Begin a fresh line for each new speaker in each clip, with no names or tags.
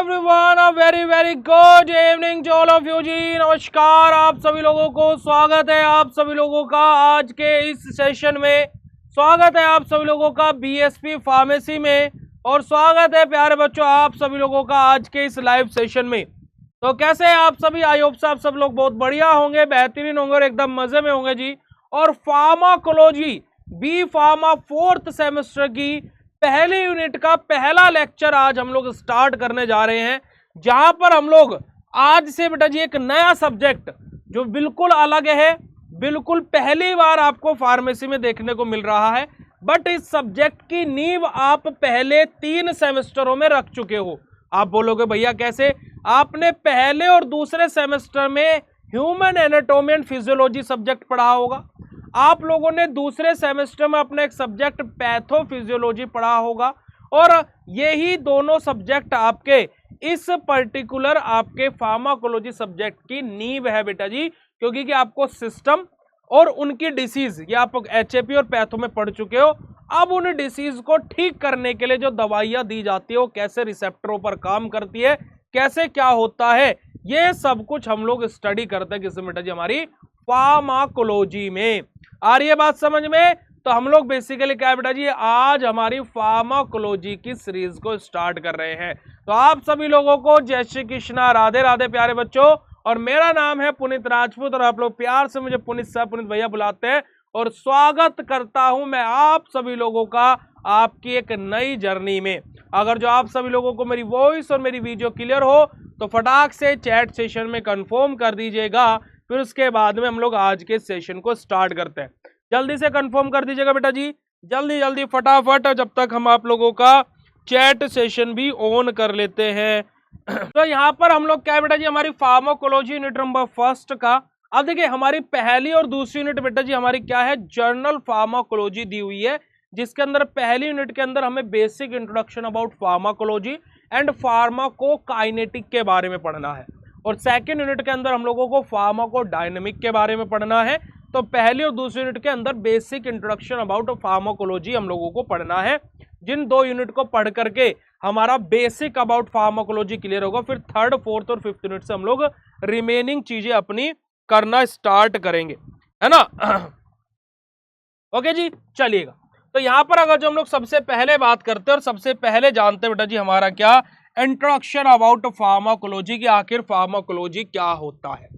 Everyone, a very good evening to all of you जी। नमस्कार आप सभी लोगों को, स्वागत है आप सभी लोगों का आज के इस सेशन में। स्वागत है आप सभी लोगों का बीएसपी फार्मेसी में, और स्वागत है प्यारे बच्चों आप सभी लोगों का आज के इस लाइव सेशन में। तो कैसे हैं आप सभी? आई होप आप सब लोग बहुत बढ़िया होंगे, बेहतरीन होंगे और एकदम मजे में होंगे जी। और pharmacology B pharma 4th semester की पहली यूनिट का पहला लेक्चर आज हम लोग स्टार्ट करने जा रहे हैं, जहां पर हम लोग आज से बेटा जी एक नया सब्जेक्ट जो बिल्कुल अलग है, बिल्कुल पहली बार आपको फार्मेसी में देखने को मिल रहा है। बट इस सब्जेक्ट की नींव आप पहले 3 सेमेस्टरों में रख चुके हो। आप बोलोगे भैया कैसे? आपने पहले और दूसरे सेमेस्टर में human anatomy and physiology subject पढ़ा होगा। आप लोगों ने दूसरे सेमेस्टर में अपना एक सब्जेक्ट पैथोफिजियोलॉजी पढ़ा होगा, और यही दोनों सब्जेक्ट आपके इस पर्टिकुलर आपके फार्माकोलॉजी सब्जेक्ट की नींव है बेटा जी। क्योंकि कि आपको सिस्टम और उनकी डिसीज, ये आप एचएपी और पैथो में पढ़ चुके हो। अब उन डिसीज को ठीक करने के लिए जो दवाइयां दी जाती है वो कैसे रिसेप्टरों पर काम करती है, कैसे क्या होता है, ये सब कुछ हम लोग स्टडी करते हैं किसमें बेटा जी? हमारी फार्माकोलॉजी में। आ रही है बात समझ में? तो हम लोग बेसिकली क्या है बेटा जी, आज हमारी फार्माकोलॉजी की सीरीज को स्टार्ट कर रहे हैं। तो आप सभी लोगों को जय श्री कृष्णा, राधे राधे प्यारे बच्चों। और मेरा नाम है पुनीत राजपूत, और आप लोग प्यार से मुझे पुनीत साहब, पुनीत भैया बुलाते हैं। और स्वागत करता हूं मैं आप सभी लोगों का आपकी एक नई जर्नी में। अगर जो आप सभी लोगों को मेरी वॉइस और मेरी वीडियो क्लियर हो तो फटाक से चैट सेशन में कंफर्म कर दीजिएगा। फिर उसके बाद में हम लोग आज के सेशन को स्टार्ट करते हैं। जल्दी से कंफर्म कर दीजिएगा बेटा जी, जल्दी जल्दी फटाफट, जब तक हम आप लोगों का चैट सेशन भी ऑन कर लेते हैं। तो यहाँ पर हम लोग क्या है बेटा जी, हमारी फार्माकोलॉजी यूनिट नंबर 1 का। अब देखिए हमारी पहली और दूसरी यूनिट बेटा जी हमारी क्या है, जर्नल फार्माकोलॉजी दी हुई है, जिसके अंदर पहली यूनिट के अंदर हमें basic introduction about pharmacology and pharmacokinetic के बारे में पढ़ना है। और सेकेंड यूनिट के अंदर हम लोगों को फार्माकोडायनेमिक के बारे में पढ़ना है। तो पहली और दूसरी यूनिट के अंदर बेसिक इंट्रोडक्शन अबाउट फार्माकोलॉजी हम लोगों को पढ़ना है। जिन 2 यूनिट को पढ़ करके हमारा बेसिक अबाउट फार्माकोलॉजी क्लियर होगा, फिर 3rd, 4th और 5th यूनिट से हम लोग रिमेनिंग चीजें अपनी करना स्टार्ट करेंगे, है ना? ओके जी, चलिएगा। तो यहां पर अगर जो हम लोग सबसे पहले बात करते हैं और सबसे पहले जानते हैं बेटा जी हमारा क्या, इंट्रोडक्शन अबाउट फार्माकोलॉजी की। आखिर फार्माकोलॉजी क्या होता है,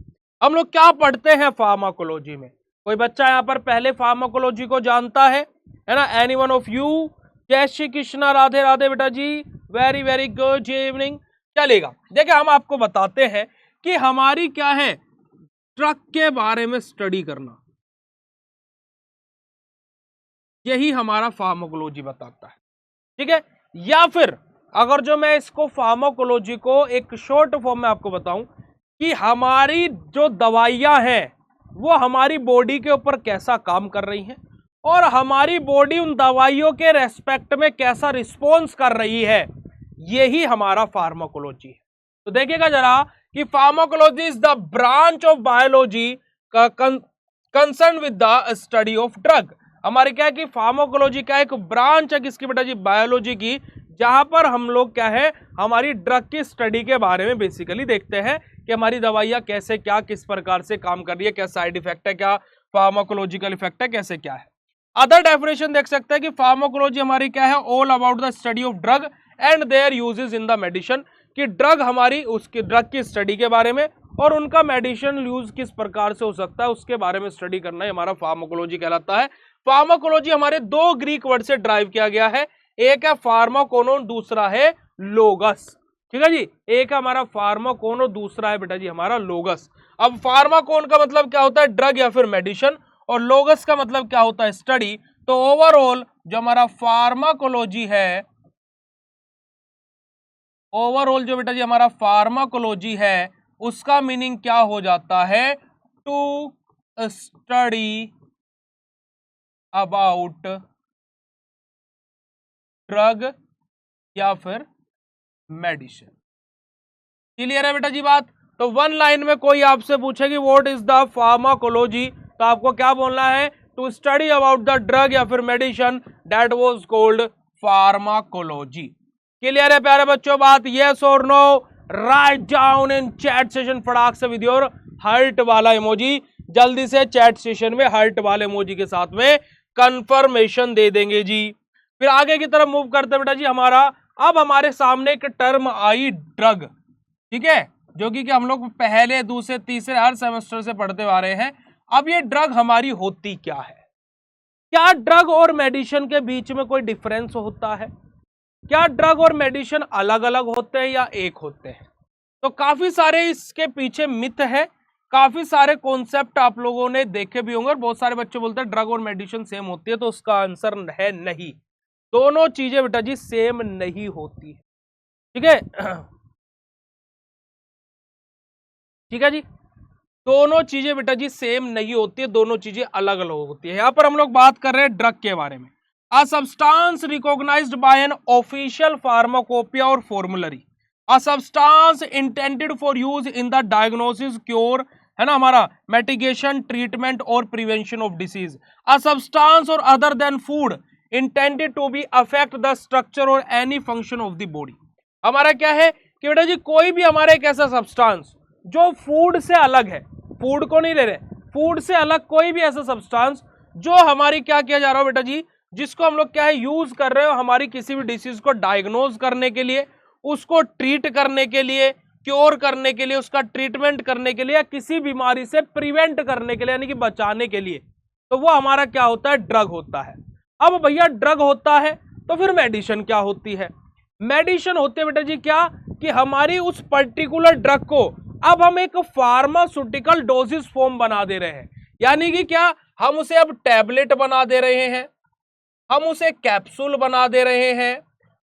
हम लोग क्या पढ़ते हैं फार्माकोलॉजी में? कोई बच्चा यहाँ पर पहले फार्माकोलॉजी को जानता है ना? Any one of you? जय श्री कृष्णा, राधे राधे बेटा जी, वेरी गुड इवनिंग। चलेगा, देखिए हम आपको बताते हैं कि हमारी क्या है, ड्रग के बारे में स्टडी करना, यही हमारा फार्माकोलॉजी बताता है, ठीक है? या फिर अगर जो मैं इसको फार्माकोलॉजी को एक शॉर्ट फॉर्म में आपको बताऊं कि हमारी जो दवाइयां हैं वो हमारी बॉडी के ऊपर कैसा काम कर रही हैं, और हमारी बॉडी उन दवाइयों के रेस्पेक्ट में कैसा रिस्पॉन्स कर रही है, यही हमारा फार्माकोलॉजी है। तो देखिएगा जरा कि pharmacology is the branch of biology concern with the study of drug. हमारी क्या है कि फार्माकोलॉजी का एक ब्रांच है किसकी बेटा जी, बायोलॉजी की, जहां पर हम लोग क्या है, हमारी ड्रग की स्टडी के बारे में बेसिकली देखते हैं कि हमारी दवाइयां कैसे क्या किस प्रकार से काम कर रही है, क्या साइड इफेक्ट है, क्या फार्माकोलॉजिकल इफेक्ट है, कैसे क्या है। अदर डेफिनेशन देख सकते हैं कि फार्माकोलॉजी हमारी क्या है, all about the study of drug and there uses in the medicine. कि ड्रग हमारी उसकी ड्रग की स्टडी के बारे में और उनका मेडिसिन यूज किस प्रकार से हो सकता है उसके बारे में स्टडी करना ही हमारा फार्माकोलॉजी कहलाता है। फार्माकोलॉजी हमारे 2 ग्रीक वर्ड से ड्राइव किया गया है, एक है फार्माकोनोन, दूसरा है लोगस, ठीक है जी। एक हमारा फार्माकोन और दूसरा है बेटा जी हमारा लोगस। अब फार्माकोन का मतलब क्या होता है, ड्रग या फिर मेडिसिन, और लोगस का मतलब क्या होता है, स्टडी। तो ओवरऑल जो हमारा फार्माकोलॉजी है, ओवरऑल जो बेटा जी हमारा फार्माकोलॉजी है, उसका मीनिंग क्या हो जाता है, टू स्टडी अबाउट ड्रग या फिर मेडिसिन। क्लियर है बेटा जी बात? तो 1 लाइन में कोई आपसे पूछेगी व्हाट इज द फार्माकोलॉजी, तो आपको क्या बोलना है, to study about the drug या फिर medicine that was called pharmacology. Clear है प्यारे बच्चों बात? यस और no? Write down in chat session फटाक से विद योर हार्ट वाला इमोजी। जल्दी से चैट सेशन में हार्ट वाले इमोजी के साथ में कंफर्मेशन दे देंगे जी। फिर आगे की तरफ मूव करते बेटा जी। अब हमारे सामने एक टर्म आई ड्रग, ठीक है, जो कि हम लोग पहले दूसरे तीसरे हर सेमेस्टर से पढ़ते आ रहे हैं। अब ये ड्रग हमारी होती क्या है? क्या ड्रग और मेडिसिन के बीच में कोई डिफरेंस होता है? क्या ड्रग और मेडिसिन अलग अलग होते हैं या एक होते हैं? तो काफी सारे इसके पीछे मिथ है, काफी सारे कॉन्सेप्ट आप लोगों ने देखे भी होंगे और बहुत सारे बच्चे बोलते हैं ड्रग और मेडिसिन सेम होती है, तो उसका आंसर है नहीं। दोनों चीजें बेटा जी सेम नहीं होती है, ठीक है। ठीक है जी, दोनों चीजें बेटा जी सेम नहीं होती है, दोनों चीजें अलग अलग होती है। यहां पर हम लोग बात कर रहे हैं ड्रग के बारे में। A substance recognized by an official pharmacopoeia or formulary, a substance intended for use in the diagnosis, cure, है ना, हमारा mitigation, treatment और prevention of disease. A substance or other than food intended to be affect the structure or any function of the body. हमारा क्या है कि बेटा जी कोई भी हमारा एक ऐसा सब्सटेंस जो फूड से अलग है, फूड को नहीं ले रहे, फूड से अलग कोई भी ऐसा सब्सटेंस जो हमारी क्या किया जा रहा हो बेटा जी, जिसको हम लोग क्या है यूज कर रहे हो हमारी किसी भी डिसीज को डायग्नोज करने के लिए, उसको ट्रीट करने के लिए, क्योर करने के लिए, उसका ट्रीटमेंट करने के लिए, या किसी बीमारी से प्रिवेंट करने के लिए यानी कि बचाने के लिए, तो वो हमारा क्या होता है? ड्रग होता है। अब भैया ड्रग होता है तो फिर मेडिसिन क्या होती है? मेडिसिन होती है बेटा जी क्या कि हमारी उस पर्टिकुलर ड्रग को अब हम एक फार्मास्यूटिकल डोजेस फॉर्म बना दे रहे हैं, यानी कि क्या हम उसे अब टैबलेट बना दे रहे हैं, हम उसे कैप्सूल बना दे रहे हैं,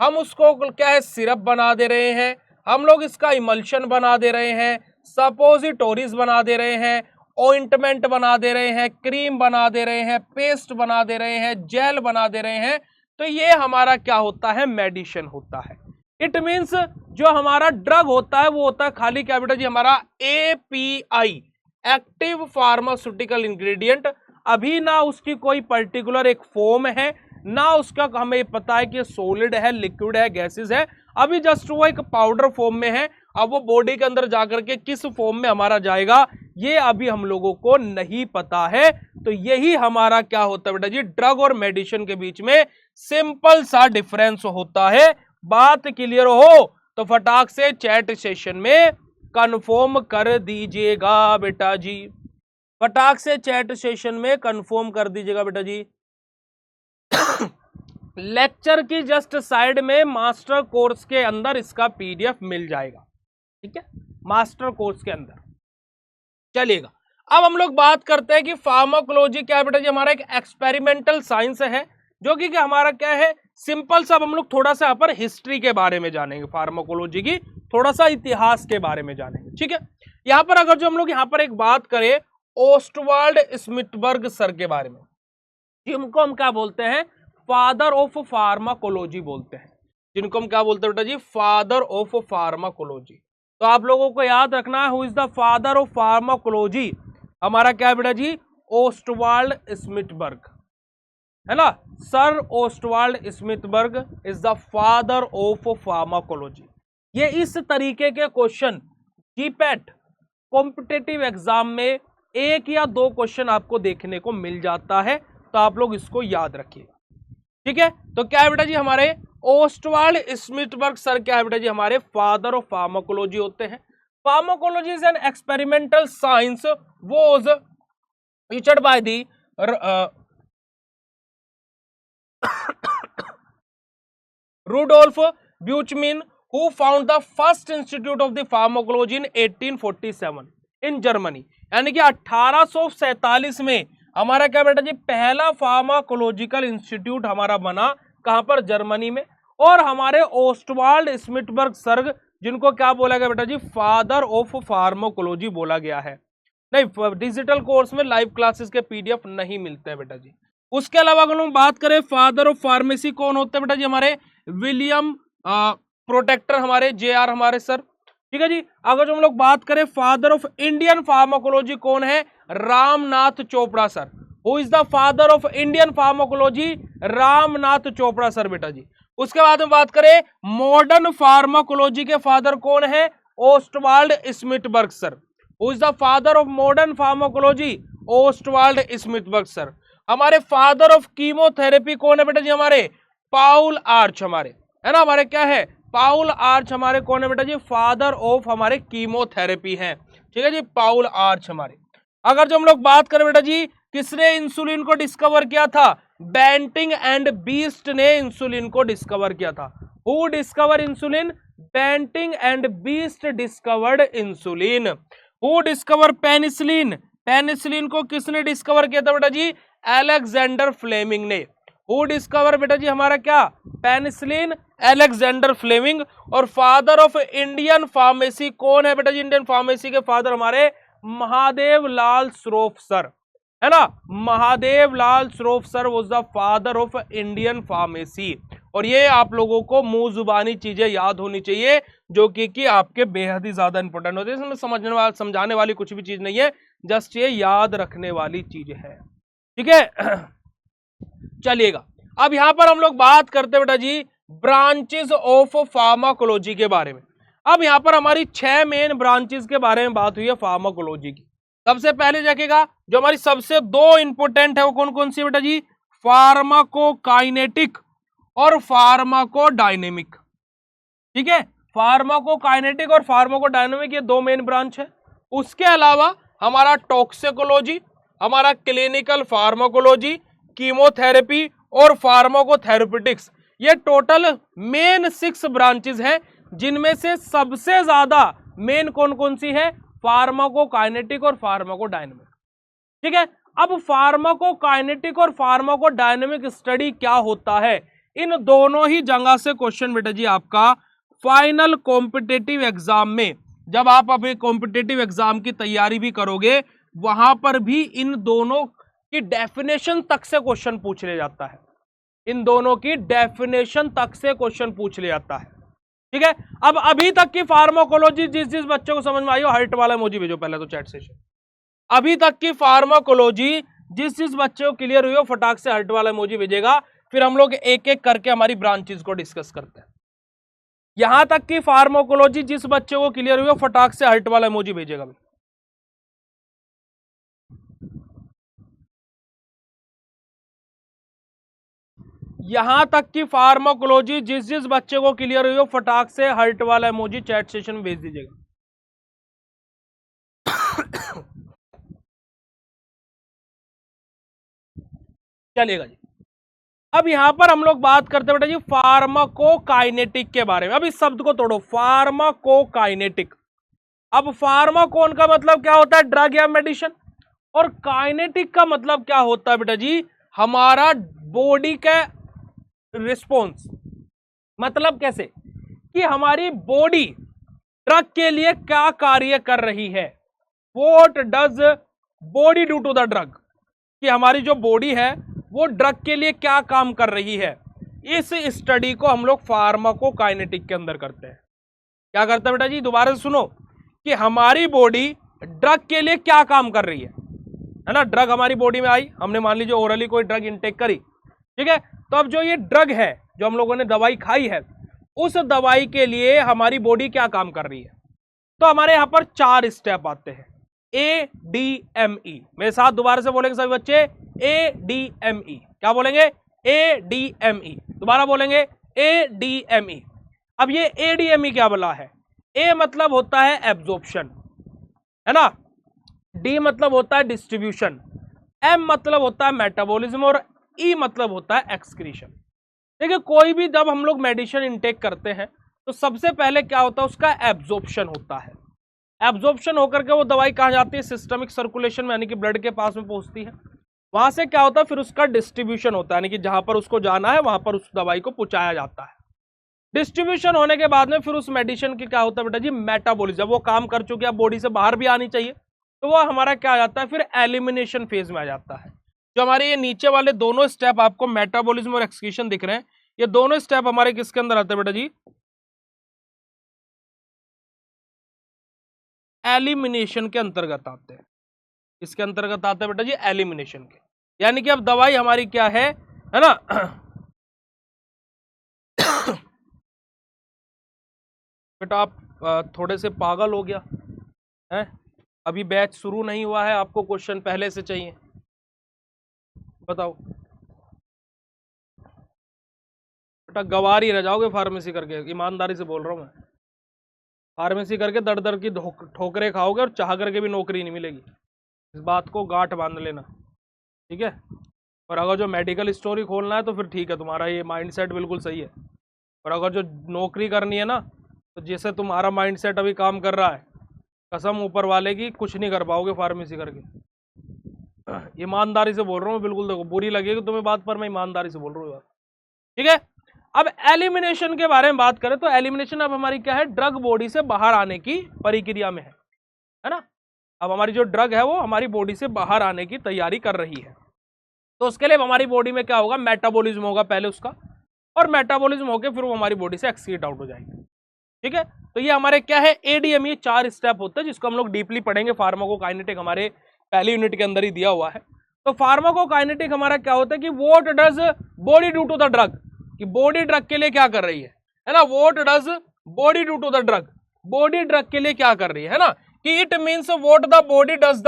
हम उसको क्या है सिरप बना दे रहे हैं, हम लोग इसका इमल्शन बना दे रहे हैं, सपोजिटोरीज बना दे रहे हैं, ऑइंटमेंट बना दे रहे हैं, क्रीम बना दे रहे हैं, पेस्ट बना दे रहे हैं, जेल बना दे रहे हैं, तो ये हमारा क्या होता है? मेडिसिन होता है। इट मीन्स जो हमारा ड्रग होता है वो होता है खाली क्या बेटा जी? हमारा API, एक्टिव फार्मास्यूटिकल इंग्रेडिएंट। अभी ना उसकी कोई पर्टिकुलर एक फॉर्म है, ना उसका हमें पता है कि सॉलिड है, लिक्विड है, गैसेस है, अभी जस्ट वो एक पाउडर फॉर्म में है। अब वो बॉडी के अंदर जाकर के किस फॉर्म में हमारा जाएगा ये अभी हम लोगों को नहीं पता है। तो यही हमारा क्या होता है बेटा जी? ड्रग और मेडिसिन के बीच में सिंपल सा डिफरेंस होता है। बात क्लियर हो तो फटाक से चैट सेशन में कंफर्म कर दीजिएगा बेटा जी, फटाक से चैट सेशन में कंफर्म कर दीजिएगा बेटा जी। लेक्चर की जस्ट साइड में मास्टर कोर्स के अंदर इसका PDF मिल जाएगा, ठीक है, मास्टर कोर्स के अंदर। चलिएगा, अब हम लोग बात करते हैं कि फार्माकोलॉजी क्या है बेटा जी? हमारा एक एक्सपेरिमेंटल साइंस है जो कि हमारा क्या है सिंपल सा। अब हम लोग थोड़ा सा यहाँ पर हिस्ट्री के बारे में जानेंगे, फार्माकोलॉजी की थोड़ा सा इतिहास के बारे में जानेंगे, ठीक है। यहाँ पर अगर जो हम लोग यहाँ पर एक बात करें ओस्टवाल्ड स्मिथबर्ग सर के बारे में, जिनको हम क्या बोलते हैं? फादर ऑफ फार्माकोलॉजी बोलते हैं, जिनको हम क्या बोलते हैं बेटा जी? Father of pharmacology. तो आप लोगों को याद रखना है who is the father of pharmacology? हमारा क्या है बेटा जी? ओस्टवाल्ड स्मिथबर्ग, है ना। Sir Ostwald Smithberg is the father of pharmacology. ये इस तरीके के क्वेश्चन जीपैट कॉम्पिटिटिव एग्जाम में 1 या 2 क्वेश्चन आपको देखने को मिल जाता है, तो आप लोग इसको याद रखिएगा, ठीक है। तो क्या है बेटा जी? हमारे ओस्टवाल्ड स्मिथबर्ग सर क्या है बेटा जी? हमारे फादर ऑफ फार्माकोलॉजी होते हैं। Pharmacology is an experimental science was teached by the Rudolf Buchmann, who found the first institute of the pharmacology in 1847 in Germany। यानी कि 1847 में हमारा क्या बेटा जी? पहला फार्माकोलॉजिकल इंस्टीट्यूट हमारा बना, कहां पर? जर्मनी में। और हमारे ओस्टवाल्ड स्मिथबर्ग सर, जिनको क्या बोला गया बेटा जी? फादर ऑफ फार्माकोलॉजी बोला गया है। नहीं, डिजिटल कोर्स में लाइव क्लासेस के PDF नहीं मिलते हैं बेटा जी। उसके अलावा अगर हम बात करें फादर ऑफ फार्मेसी कौन होते हैं बेटा जी? हमारे विलियम प्रोटेक्टर, हमारे JR हमारे सर, ठीक है जी। अगर जो हम लोग बात करें फादर ऑफ इंडियन फार्माकोलॉजी कौन है? Ramnath Chopra sir. Who is the father of Indian pharmacology? Ramnath Chopra sir बेटा जी। उसके बाद में बात करें मॉडर्न फार्माकोलॉजी के फादर कौन है? Ostwald Smithberg sir. Who is the father of modern pharmacology? Ostwald Smithberg sir. हमारे फादर ऑफ कीमोथेरेपी कौन है बेटा जी? हमारे पाउल आर्च, हमारे है ना, हमारे क्या है? पाउल आर्च हमारे कौन है बेटा जी? फादर ऑफ हमारे कीमोथेरेपी है, ठीक है जी, पाउल आर्च हमारे। अगर जो हम लोग बात करें बेटा जी, किसने इंसुलिन को डिस्कवर किया था? बेंटिंग एंड बीस्ट ने इंसुलिन को डिस्कवर किया था। Who discover insulin? Banting and Best discovered insulin. Who discover penicillin? पेनिसिलिन को किसने डिस्कवर किया था बेटा जी? अलेक्जेंडर फ्लेमिंग ने। हु डिस्कवर बेटा जी हमारा क्या? Penicillin, Alexander Fleming. और फादर ऑफ इंडियन फार्मेसी कौन है बेटा जी? इंडियन फार्मेसी के फादर हमारे महादेव लाल श्रोफ सर, है ना, Mahadev Lal Shroff sir was the father of Indian pharmacy. और ये आप लोगों को मुंह जुबानी चीजें याद होनी चाहिए, जो कि आपके बेहद ही ज्यादा इंपॉर्टेंट होते हैं। इसमें समझाने वाली कुछ भी चीज नहीं है, जस्ट ये याद रखने वाली चीज है, ठीक है। चलिएगा, अब यहां पर हम लोग बात करते हैं बेटा जी ब्रांचेस ऑफ फार्माकोलॉजी के बारे में। अब यहां पर हमारी 6 मेन ब्रांचेस के बारे में बात हुई है फार्माकोलॉजी की। सबसे पहले देखेगा जो हमारी सबसे 2 इंपोर्टेंट है वो कौन कौन सी बेटा जी? फार्माकोकाइनेटिक और फार्माकोडायनेमिक, ठीक है। फार्माकोकाइनेटिक और फार्माकोडायनेमिक ये 2 मेन ब्रांच है। उसके अलावा हमारा टॉक्सिकोलॉजी, हमारा क्लिनिकल फार्माकोलॉजी, कीमोथेरेपी और फार्माकोथेरेप्यूटिक्स, ये टोटल मेन 6 ब्रांचेस हैं, जिनमें से सबसे ज्यादा मेन कौन कौन सी है? फार्माकोकाइनेटिक और फार्माकोडायनेमिक, ठीक है। अब फार्माकोकाइनेटिक और फार्माकोडायनेमिक स्टडी क्या होता है? इन दोनों ही जगह से क्वेश्चन बेटा जी आपका फाइनल कॉम्पिटिटिव एग्जाम में, जब आप अपने कॉम्पिटिटिव एग्जाम की तैयारी भी करोगे, वहां पर भी इन दोनों की डेफिनेशन तक से क्वेश्चन पूछ लिया जाता है। इन दोनों की डेफिनेशन तक से क्वेश्चन पूछ लिया जाता है, ठीक है। अब अभी तक की फार्माकोलॉजी जिस बच्चे को समझ में आई हो, हार्ट वाला इमोजी भेजो पहले तो चैट सेशन। अभी तक की फार्माकोलॉजी जिस बच्चे को क्लियर हुई हो, फटाक से हार्ट वाला इमोजी भेजेगा, फिर हम लोग एक एक करके हमारी ब्रांचेस को डिस्कस करते हैं। यहां तक की फार्माकोलॉजी जिस बच्चे को क्लियर हुई हो, फटाक से हार्ट वाला इमोजी भेजेगा। यहां तक की फार्माकोलॉजी जिस बच्चे को क्लियर हुई हो, फटाक से हार्ट वाला इमोजी चैट सेशन में भेज दीजिएगा। चलिएगा जी, अब यहां पर हम लोग बात करते हैं बेटा जी फार्माकोकाइनेटिक के बारे में। अब इस शब्द को तोड़ो, फार्माकोकाइनेटिक। अब फार्माकोन का मतलब क्या होता है? ड्रग या मेडिसिन। और काइनेटिक का मतलब क्या होता है बेटा जी? हमारा बॉडी का रिस्पॉन्स। मतलब कैसे कि हमारी बॉडी ड्रग के लिए क्या कार्य कर रही है। What does body do to the drug, कि हमारी जो बॉडी है वो ड्रग के लिए क्या काम कर रही है। इस स्टडी को हम लोग फार्माकोकाइनेटिक के अंदर करते हैं। क्या करते हैं बेटा जी? दोबारा से सुनो, कि हमारी बॉडी ड्रग के लिए क्या काम कर रही है ना। ड्रग हमारी बॉडी में आई, हमने मान लीजिए ओरली कोई ड्रग इंटेक करी, ठीक है। तो अब जो ये ड्रग है, जो हम लोगों ने दवाई खाई है, उस दवाई के लिए हमारी बॉडी क्या काम कर रही है। तो हमारे यहां पर 4 स्टेप आते हैं, ADME। मेरे साथ दोबारा से बोलेंगे सभी बच्चे, ADME। क्या बोलेंगे? ADME। दोबारा बोलेंगे ADME। अब ये ADME क्या बोला है? A मतलब होता है एब्जॉर्प्शन, है ना, D मतलब होता है डिस्ट्रीब्यूशन, M मतलब होता है मेटाबॉलिज्म और E मतलब होता है एक्सक्रीशन। देखिए, कोई भी जब हम लोग मेडिसिन इंटेक करते हैं तो सबसे पहले क्या होता है? उसका एब्जॉर्प्शन होता है। एब्जॉर्प्शन होकर के वो दवाई कहाँ जाती है? सिस्टमिक सर्कुलेशन में, यानी कि ब्लड के पास में पहुंचती है। वहां से क्या होता है? फिर उसका डिस्ट्रीब्यूशन होता है, यानी कि जहां पर उसको जाना है वहां पर उस दवाई को पहुंचाया जाता है। डिस्ट्रीब्यूशन होने के बाद में फिर उस मेडिसिन की क्या होता है बेटा जी? मेटाबॉलिज्म। वो काम कर चुकी है, बॉडी से बाहर भी आनी चाहिए, तो वो हमारा क्या आ जाता है? फिर एलिमिनेशन फेज में आ जाता है। जो हमारे ये नीचे वाले दोनों स्टेप आपको मेटाबॉलिज्म और एक्सक्रीशन दिख रहे हैं, ये दोनों स्टेप हमारे किसके अंदर आते हैं बेटा जी? एलिमिनेशन के अंतर्गत आते हैं। इसके अंतर्गत आते हैं बेटा जी एलिमिनेशन के, यानी कि अब दवाई हमारी क्या है ना बेटा आप थोड़े से पागल हो गया है, अभी बैच शुरू नहीं हुआ है, आपको क्वेश्चन पहले से चाहिए? बताओ बेटा, गवार ही रह जाओगे फार्मेसी करके, ईमानदारी से बोल रहा हूँ मैं। फार्मेसी करके दर दर की ठोकरें खाओगे और चाह करके भी नौकरी नहीं मिलेगी, इस बात को गांठ बांध लेना, ठीक है? और अगर जो मेडिकल स्टोरी खोलना है तो फिर ठीक है, तुम्हारा ये माइंडसेट बिल्कुल सही है। और अगर जो नौकरी करनी है ना, तो जैसे तुम्हारा माइंडसेट अभी काम कर रहा है, कसम ऊपर वाले की कुछ नहीं कर पाओगे फार्मेसी करके। ईमानदारी से बोल रहा हूँ बिल्कुल, देखो बुरी लगेगी तुम्हें बात, पर मैं ईमानदारी से बोल रहा हूँ बात, ठीक है? अब एलिमिनेशन के बारे में बात करें तो एलिमिनेशन अब हमारी क्या है, ड्रग बॉडी से बाहर आने की प्रक्रिया में है ना? अब हमारी जो ड्रग है वो हमारी बॉडी से बाहर आने की तैयारी कर रही है। तो उसके लिए हमारी बॉडी में क्या होगा, मेटाबॉलिज्म होगा पहले उसका, और मेटाबॉलिज्म होकर फिर वो हमारी बॉडी से एक्सक्रीट आउट हो जाएगी, ठीक है? तो ये हमारे क्या है, एडीएमई 4 स्टेप होते हैं, जिसको हम लोग डीपली पढ़ेंगे। फार्माकोकाइनेटिक हमारे पहली यूनिट के अंदर ही दिया हुआ है। तो फार्माकोकाइनेटिक हमारा क्या होता है कि what does body do to the drug, कि बॉडी ड्रग के लिए क्या कर रही है ना? What does body do to the drug, body drug के लिए क्या कर रही है ना? कि it means what the body does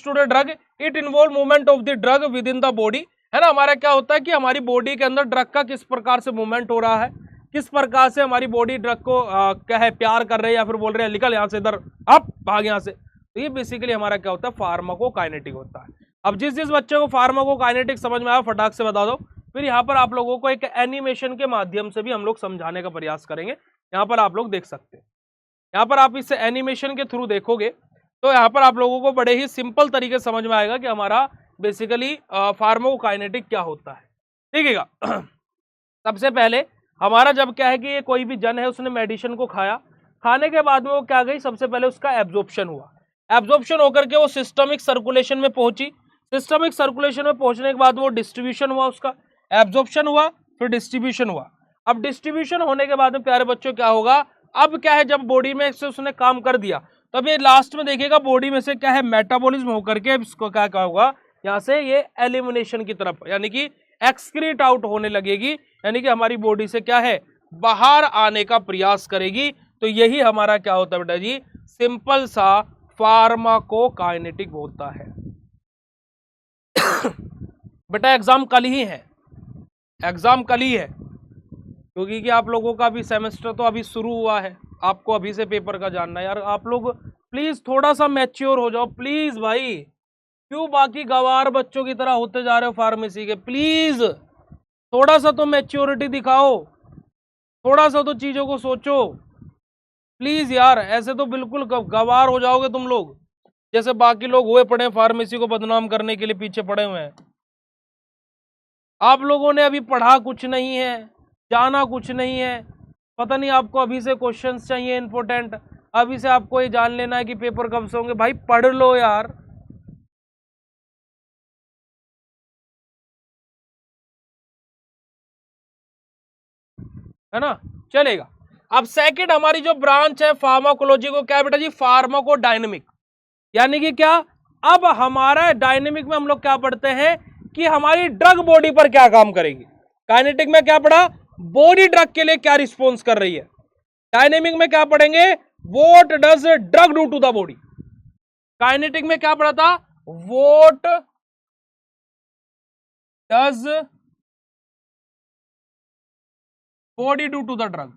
to the drug, it involve movement of the drug within the body, है ना? हमारा क्या होता है कि हमारी बॉडी के अंदर ड्रग का किस प्रकार से मूवमेंट हो रहा है, किस प्रकार से हमारी बॉडी ड्रग को क्या है, प्यार कर रही है या फिर बोल रहे हैं निकल यहां से, इधर अप भाग यहां से। तो ये बेसिकली हमारा क्या होता है, फार्माकोकाइनेटिक होता है। अब जिस जिस बच्चे को फार्माकोकाइनेटिक समझ में आया फटाक से बता दो, फिर यहाँ पर आप लोगों को एक एनिमेशन के माध्यम से भी हम लोग समझाने का प्रयास करेंगे। यहाँ पर आप लोग देख सकते हैं, यहाँ पर आप इस एनिमेशन के थ्रू देखोगे तो यहाँ पर आप लोगों को बड़े ही सिंपल तरीके से समझ में आएगा कि हमारा बेसिकली फार्माकोकाइनेटिक क्या होता है, ठीक है? सबसे पहले हमारा जब क्या है कि ये कोई भी जन है, उसने मेडिसिन को खाया, खाने के बाद में वो क्या गई, सबसे पहले उसका एब्जॉर्प्शन हुआ, एब्जॉर्प्शन होकर के वो सिस्टमिक सर्कुलेशन में पहुंची, सिस्टमिक सर्कुलेशन में पहुंचने के बाद वो डिस्ट्रीब्यूशन हुआ, उसका एब्जॉर्प्शन हुआ फिर डिस्ट्रीब्यूशन हुआ। अब डिस्ट्रीब्यूशन होने के बाद में प्यारे बच्चों क्या होगा, अब क्या है, जब बॉडी में से उसने काम कर दिया, तब ये लास्ट में देखिएगा बॉडी में से क्या है, मेटाबॉलिज्म होकर के इसको क्या होगा, यहाँ से ये एलिमिनेशन की तरफ, यानी कि एक्सक्रीट आउट होने लगेगी, यानी कि हमारी बॉडी से क्या है, बाहर आने का प्रयास करेगी। तो यही हमारा क्या होता है बेटा जी, सिंपल सा फार्माकोकाइनेटिक होता है। बेटा एग्जाम कल ही है, एग्जाम कल ही है, क्योंकि कि आप लोगों का भी सेमेस्टर तो अभी शुरू हुआ है, आपको अभी से पेपर का जानना है। यार आप लोग प्लीज थोड़ा सा मैच्योर हो जाओ प्लीज भाई, क्यों बाकी गवार बच्चों की तरह होते जा रहे हो फार्मेसी के? प्लीज थोड़ा सा तो मैच्योरिटी दिखाओ, थोड़ा सा तो चीजों को सोचो प्लीज यार, ऐसे तो बिल्कुल गवार हो जाओगे तुम लोग, जैसे बाकी लोग हुए पड़े फार्मेसी को बदनाम करने के लिए पीछे पड़े हुए हैं। आप लोगों ने अभी पढ़ा कुछ नहीं है, जाना कुछ नहीं है, पता नहीं आपको अभी से क्वेश्चंस चाहिए इंपॉर्टेंट, अभी से आपको ये जान लेना है कि पेपर कब से होंगे। भाई पढ़ लो यार, है ना? चलेगा। अब सेकंड हमारी जो ब्रांच है फार्माकोलॉजी को क्या है बेटा जी, फार्माकोडायनेमिक, यानी कि क्या, अब हमारा डायनेमिक में हम लोग क्या पढ़ते हैं कि हमारी ड्रग बॉडी पर क्या काम करेगी। काइनेटिक में क्या पढ़ा, बॉडी ड्रग के लिए क्या रिस्पॉन्स कर रही है। डायनेमिक में क्या पढ़ेंगे, what does drug do to the body. Kinetic में क्या पढ़ा था, what does body do to the drug,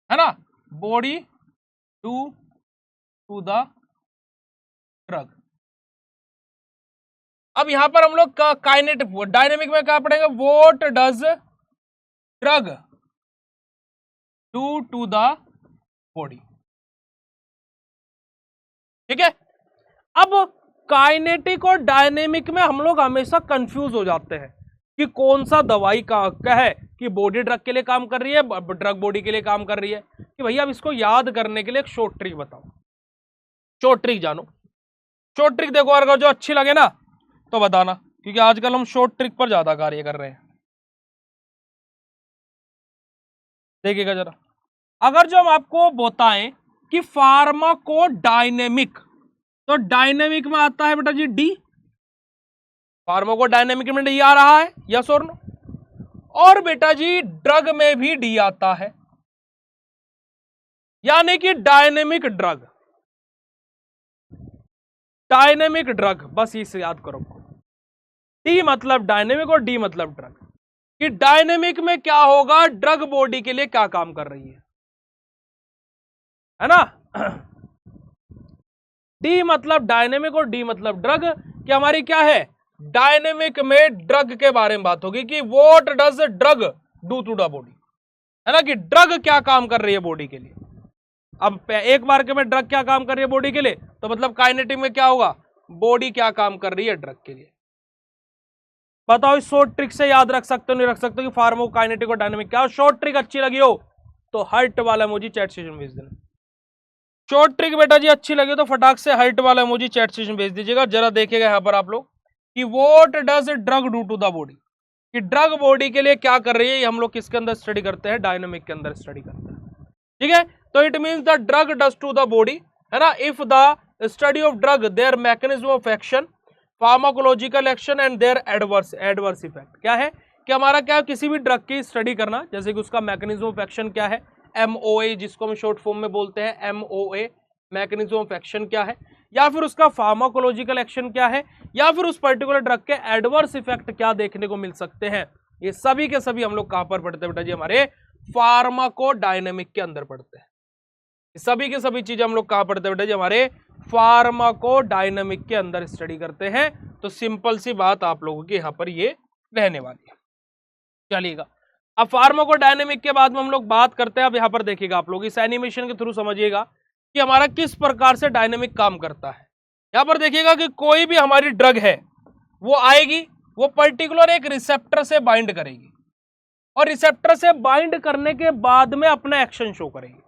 है ना? Body do to the drug. अब यहां पर हम लोग काइनेटिक डायनेमिक में क्या पढ़ेंगे, what does drug do to the body, ठीक है? अब काइनेटिक और डायनेमिक में हम लोग हमेशा कंफ्यूज हो जाते हैं कि कौन सा दवाई का क्या है, कि बॉडी ड्रग के लिए काम कर रही है, ड्रग बॉडी के लिए काम कर रही है। कि भैया अब इसको याद करने के लिए एक शॉर्ट ट्रिक बताओ, शॉर्ट ट्रिक जानो, शॉर्ट ट्रिक देखो, अगर जो अच्छी लगे ना तो बताना, क्योंकि आजकल हम शॉर्ट ट्रिक पर ज्यादा कार्य कर रहे हैं। देखिएगा जरा, अगर जो हम आपको बताएं कि फार्माकोडायनेमिक, तो डायनेमिक में आता है बेटा जी डी, फार्माकोडायनेमिक में डी आ रहा है, यस और नो? और बेटा जी ड्रग में भी डी आता है, यानी कि डायनेमिक ड्रग, डायनेमिक ड्रग, बस इसे याद करो। डी मतलब डायनेमिक और डी मतलब ड्रग, कि डायनेमिक में क्या होगा, ड्रग बॉडी के लिए क्या काम कर रही है ना। डी मतलब डायनेमिक और डी मतलब ड्रग, कि हमारी क्या है, डायनेमिक में ड्रग के बारे में बात होगी कि what does drug do to the body, है ना, कि ड्रग क्या काम कर रही है बॉडी के लिए। अब एक बार के में ड्रग क्या काम कर रही है बॉडी के लिए, तो मतलब काइनेटिक में क्या होगा, बॉडी क्या काम कर रही है ड्रग के लिए। बताओ इस शॉर्ट ट्रिक से याद रख सकते हो नहीं रख सकते हो कि फार्माकोकाइनेटिक और डायनेमिक क्या हो। शॉर्ट ट्रिक अच्छी लगी हो तो हार्ट वाला इमोजी चैट सेशन भेज देना। शॉर्ट ट्रिक बेटा जी अच्छी लगी तो फटाक से हार्ट वाला इमोजी चैट सेशन भेज दीजिएगा। जरा देखिएगा यहां पर आप लोग कि what does drug do to the body, कि ड्रग बॉडी के लिए क्या कर रही है। हम लोग किसके अंदर स्टडी करते हैं, डायनेमिक के अंदर स्टडी करते हैं, ठीक है। तो it means the drug does to the body, है ना, if the study of drug, their mechanism of action, pharmacological action and their adverse effect. क्या है कि हमारा क्या है, किसी भी ड्रग की स्टडी करना, जैसे कि उसका मैकेनिज्म ऑफ एक्शन क्या है, MOA जिसको हम शॉर्ट फॉर्म में बोलते हैं MOA, मैकेनिज्म ऑफ एक्शन क्या है, या फिर उसका फार्माकोलॉजिकल एक्शन क्या है, या फिर उस पर्टिकुलर ड्रग के एडवर्स इफेक्ट क्या देखने को मिल सकते हैं। ये सभी के सभी हम लोग कहां पर पढ़ते हैं बेटा जी, हमारे फार्माकोडायनेमिक के अंदर पढ़ते हैं। सभी के सभी चीजें हम लोग कहां पढ़ते हैं बेटा जी, हमारे फार्माकोडायनेमिक के अंदर स्टडी करते हैं। तो सिंपल सी बात आप लोगों की यहां पर ये रहने वाली है। चलिएगा, अब फार्माकोडायनेमिक के बाद में हम लोग बात करते हैं। अब यहां पर देखिएगा आप लोग, इस एनिमेशन के थ्रू समझिएगा कि हमारा किस प्रकार से डायनेमिक काम करता है। यहां पर देखिएगा कि कोई भी हमारी ड्रग है वो आएगी, वो पर्टिकुलर एक रिसेप्टर से बाइंड करेगी और रिसेप्टर से बाइंड करने के बाद में अपना एक्शन शो करेगी,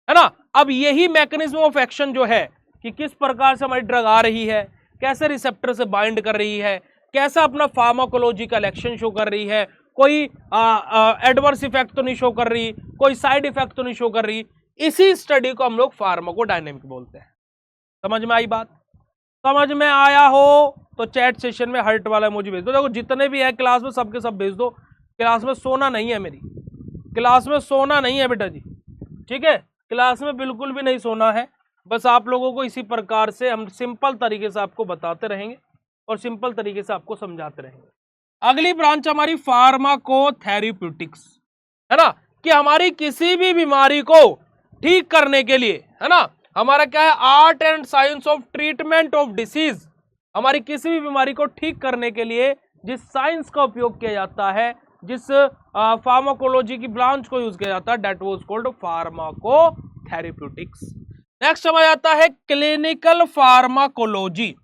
है ना। अब यही मैकेनिज्म ऑफ एक्शन जो है कि किस प्रकार से हमारी ड्रग आ रही है, कैसे रिसेप्टर से बाइंड कर रही है, कैसा अपना फार्माकोलॉजिकल एक्शन शो कर रही है, कोई एडवर्स इफेक्ट तो नहीं शो कर रही, कोई साइड इफेक्ट तो नहीं शो कर रही, इसी स्टडी को हम लोग फार्माकोडायनेमिक बोलते हैं। समझ में आई बात? समझ में आया हो तो चैट सेशन में हार्ट वाला इमोजी भेज दो। देखो जितने भी है क्लास में सबके सब भेज दो। क्लास में सोना नहीं है, मेरी क्लास में सोना नहीं है बेटा जी, ठीक है, क्लास में बिल्कुल भी नहीं सोना है। बस आप लोगों को इसी प्रकार से हम सिंपल तरीके से आपको बताते रहेंगे और सिंपल तरीके से आपको समझाते रहेंगे। अगली ब्रांच हमारी फार्माकोथेरेप्यूटिक्स, है ना, कि हमारी किसी भी बीमारी को ठीक करने के लिए, है ना, हमारा क्या है, art and science of treatment of disease. हमारी किसी भी बीमारी को ठीक करने के लिए जिस साइंस का उपयोग किया जाता है, जिस फार्माकोलॉजी की ब्रांच को यूज किया जाता है, दैट वाज कॉल्ड फार्माकोथेरेप्यूटिक्स। नेक्स्ट हमारा आता है क्लिनिकल फार्माकोलॉजी,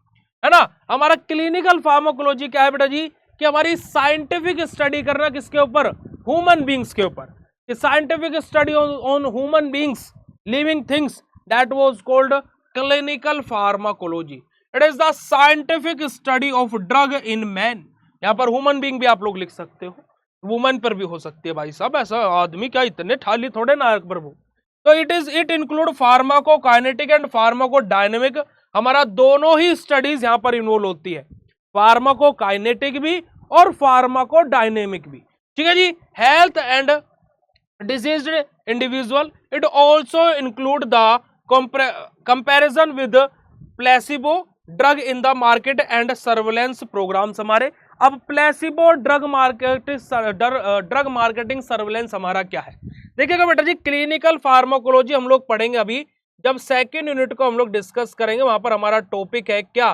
है ना। हमारा क्लिनिकल फार्माकोलॉजी क्या है बेटा जी, कि हमारी साइंटिफिक स्टडी करना किसके ऊपर, ह्यूमन बींग्स के ऊपर, कि scientific study on human beings, living things, that was called clinical pharmacology. It is the scientific study of drug in man. यहां पर ह्यूमन बींग भी आप लोग लिख सकते हो, वुमन पर भी हो सकती है भाई साहब, ऐसा आदमी क्या इतने ठाली थोड़े ना प्रभु। तो it include pharmacokinetic and pharmacodynamic. हमारा दोनों ही स्टडीज यहां पर इन्वॉल्व होती है, फार्माकोकाइनेटिक भी और फार्माकोडायनेमिक भी, ठीक है जी। Health and diseased individual, it also include the comparison with placebo drug in the market and surveillance programs हमारे। अब प्लेसिबो ड्रग मार्केटिंग सर्वेलेंस हमारा क्या है, देखिएगा बेटा जी, क्लिनिकल फार्माकोलॉजी हम लोग पढ़ेंगे अभी, जब सेकेंड यूनिट को हम लोग डिस्कस करेंगे, वहां पर हमारा टॉपिक है क्या,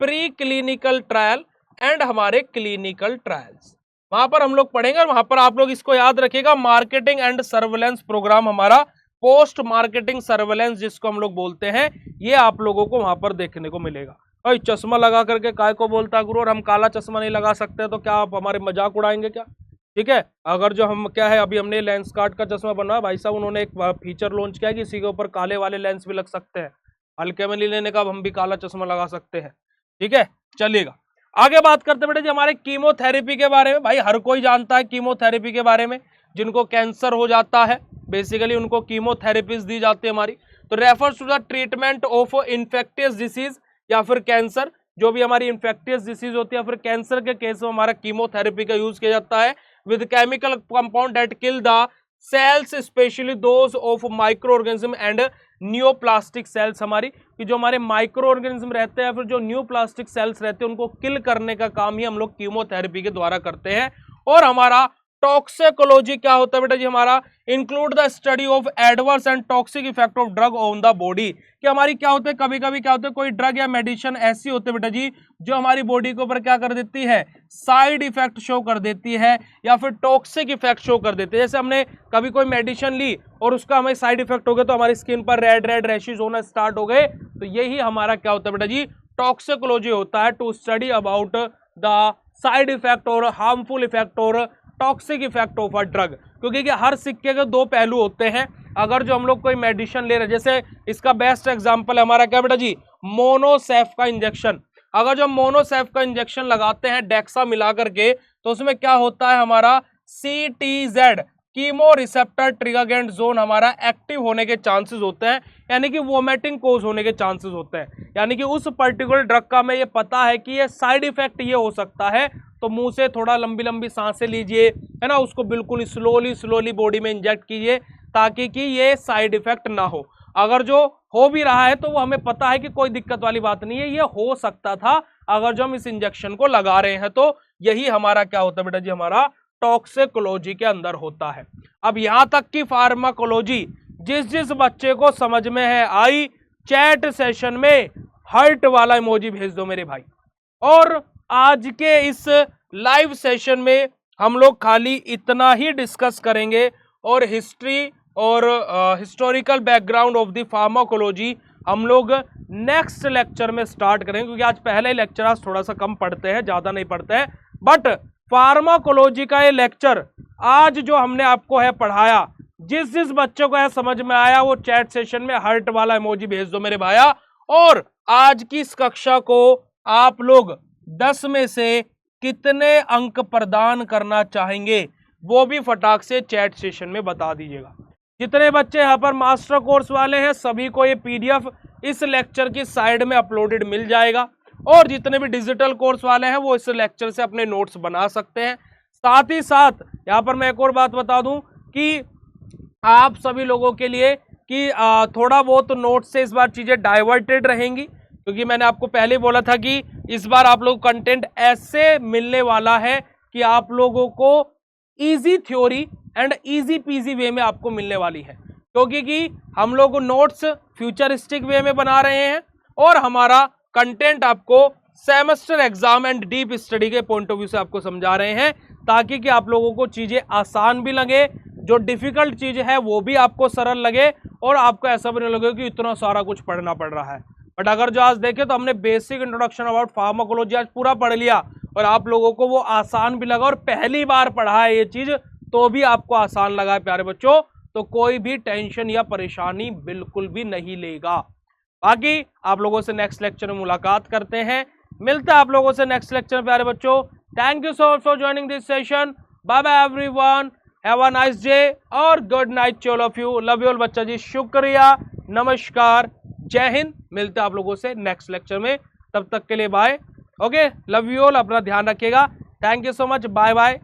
प्री क्लिनिकल ट्रायल एंड हमारे क्लिनिकल ट्रायल्स, वहां पर हम लोग पढ़ेंगे। और वहां पर आप लोग इसको याद रखिएगा, मार्केटिंग एंड सर्वेलेंस प्रोग्राम हमारा, पोस्ट मार्केटिंग सर्वेलेंस जिसको हम लोग बोलते हैं, ये आप लोगों को वहां पर देखने को मिलेगा। और चश्मा लगा करके काय को बोलता गुरु, और हम काला चश्मा नहीं लगा सकते तो क्या आप हमारे मजाक उड़ाएंगे क्या, ठीक है। अगर जो हम क्या है, अभी हमने लेंस कार्ट का चश्मा बनवाया भाई साहब, उन्होंने एक फीचर लॉन्च किया कि इसी के ऊपर काले वाले लेंस भी लग सकते हैं, हल्के में लेने का हम भी काला चश्मा लगा सकते हैं, ठीक है। चलिएगा आगे बात करते बेटे जी हमारे कीमोथेरेपी के बारे में। भाई हर कोई जानता है कीमोथेरेपी के बारे में, जिनको कैंसर हो जाता है बेसिकली उनको कीमोथेरेपीज दी जाती है हमारी। तो refers to the treatment of infectious disease या फिर कैंसर, जो भी हमारी इन्फेक्टियस डिसीज होती है, फिर कैंसर के केस में हमारा कीमोथेरेपी का यूज किया जाता है with chemical compound that kill the cells specially those of micro organism and neoplastic cells, हमारी कि जो हमारे माइक्रो ऑर्गेनिज्म रहते हैं फिर जो न्यूप्लास्टिक सेल्स रहते हैं उनको किल करने का काम ही हम लोग कीमोथेरेपी के द्वारा करते हैं। और हमारा टॉक्सिकोलॉजी क्या होता है बेटा जी, हमारा include the study of adverse and toxic effect of drug on the body, कि हमारी क्या होते हैं कभी कभी क्या होता है कोई ड्रग या मेडिसिन ऐसी होती है बेटा जी जो हमारी बॉडी के ऊपर क्या कर देती है, साइड इफेक्ट शो कर देती है या फिर टॉक्सिक इफेक्ट शो कर देती है। जैसे हमने कभी कोई मेडिसिन ली और उसका हमें साइड इफेक्ट हो गया तो हमारी स्किन पर रेड रेड रैशेज होना स्टार्ट हो गए, तो यही हमारा क्या होता है बेटा जी, टॉक्सिकोलॉजी होता है, to study about the side effect और हार्मफुल इफेक्ट और toxic effect of a drug. क्योंकि कि हर सिक्के के दो पहलू होते हैं। अगर जो हम लोग कोई मेडिसिन ले रहे हैं, जैसे इसका बेस्ट एग्जांपल है हमारा क्या बेटा जी, मोनोसेफ का इंजेक्शन। अगर जो हम मोनोसेफ का इंजेक्शन लगाते हैं डेक्सा मिला करके तो उसमें क्या होता है, हमारा CTZ कीमो रिसेप्टर ट्रिगरेंट जोन हमारा एक्टिव होने के चांसेस होते हैं, यानी कि वोमिटिंग कोज होने के चांसेस होते हैं। यानी कि उस पर्टिकुलर ड्रग का हमें ये पता है कि ये साइड इफेक्ट ये हो सकता है, तो मुंह से थोड़ा लंबी लंबी सांसें लीजिए, है ना, उसको बिल्कुल स्लोली बॉडी में इंजेक्ट कीजिए ताकि कि ये साइड इफेक्ट ना हो। अगर जो हो भी रहा है तो वो हमें पता है कि कोई दिक्कत वाली बात नहीं है, ये हो सकता था अगर जो हम इस इंजेक्शन को लगा रहे हैं। तो यही हमारा क्या होता है बेटा जी, हमारा टॉक्सिकोलॉजी के अंदर होता है। अब यहां तक की फार्माकोलॉजी जिस जिस बच्चे को समझ में है आई, चैट सेशन में हार्ट वाला इमोजी भेज दो मेरे भाई। और आज के इस लाइव सेशन में हम लोग खाली इतना ही डिस्कस करेंगे और हिस्ट्री और historical background of the pharmacology हम लोग नेक्स्ट लेक्चर में स्टार्ट करेंगे, क्योंकि आज पहले लेक्चर आज थोड़ा सा कम पढ़ते हैं, ज्यादा नहीं पढ़ते हैं। बट फार्माकोलॉजी का ये लेक्चर आज जो हमने आपको है पढ़ाया, जिस जिस बच्चे को है समझ में आया वो चैट सेशन में हार्ट वाला इमोजी भेज दो मेरे भाया। और आज की इस कक्षा को आप लोग 10 में से कितने अंक प्रदान करना चाहेंगे वो भी फटाक से चैट सेशन में बता दीजिएगा। जितने बच्चे यहाँ पर मास्टर कोर्स वाले हैं सभी को ये PDF इस लेक्चर की साइड में अपलोडेड मिल जाएगा, और जितने भी डिजिटल कोर्स वाले हैं वो इस लेक्चर से अपने नोट्स बना सकते हैं। साथ ही साथ यहाँ पर मैं एक और बात बता दूं कि आप सभी लोगों के लिए कि थोड़ा बहुत नोट्स से इस बार चीजें डाइवर्टेड रहेंगी, क्योंकि मैंने आपको पहले ही बोला था कि इस बार आप लोग कंटेंट ऐसे मिलने वाला है कि आप लोगों को easy theory and easy PG way में आपको मिलने वाली है, क्योंकि कि हम लोग नोट्स फ्यूचरिस्टिक वे में बना रहे हैं और हमारा कंटेंट आपको semester exam and deep study के पॉइंट ऑफ व्यू से आपको समझा रहे हैं, ताकि कि आप लोगों को चीजें आसान भी लगे, जो डिफिकल्ट चीज है वो भी आपको सरल लगे, और आपको ऐसा भी नहीं लगे कि इतना सारा कुछ पढ़ना पड़ रहा है। बट अगर जो आज देखें तो हमने बेसिक इंट्रोडक्शन अबाउट फार्माकोलॉजी आज पूरा पढ़ लिया और आप लोगों को वो आसान भी लगा, और पहली बार पढ़ा है ये चीज तो भी आपको आसान लगा है प्यारे बच्चों, तो कोई भी टेंशन या परेशानी बिल्कुल भी नहीं लेगा। बाकी आप लोगों से नेक्स्ट लेक्चर में मुलाकात करते हैं, मिलते हैं आप लोगों से नेक्स्ट लेक्चर में प्यारे बच्चों। Thank you so much for joining this session. Bye bye everyone, have a nice day और good night to all of you. Love you all बच्चा जी, शुक्रिया, नमस्कार, जय हिंद। मिलते हैं आप लोगों से नेक्स्ट लेक्चर में, तब तक के लिए bye. Okay, love you all, अपना ध्यान रखिएगा। Thank you so much, bye bye.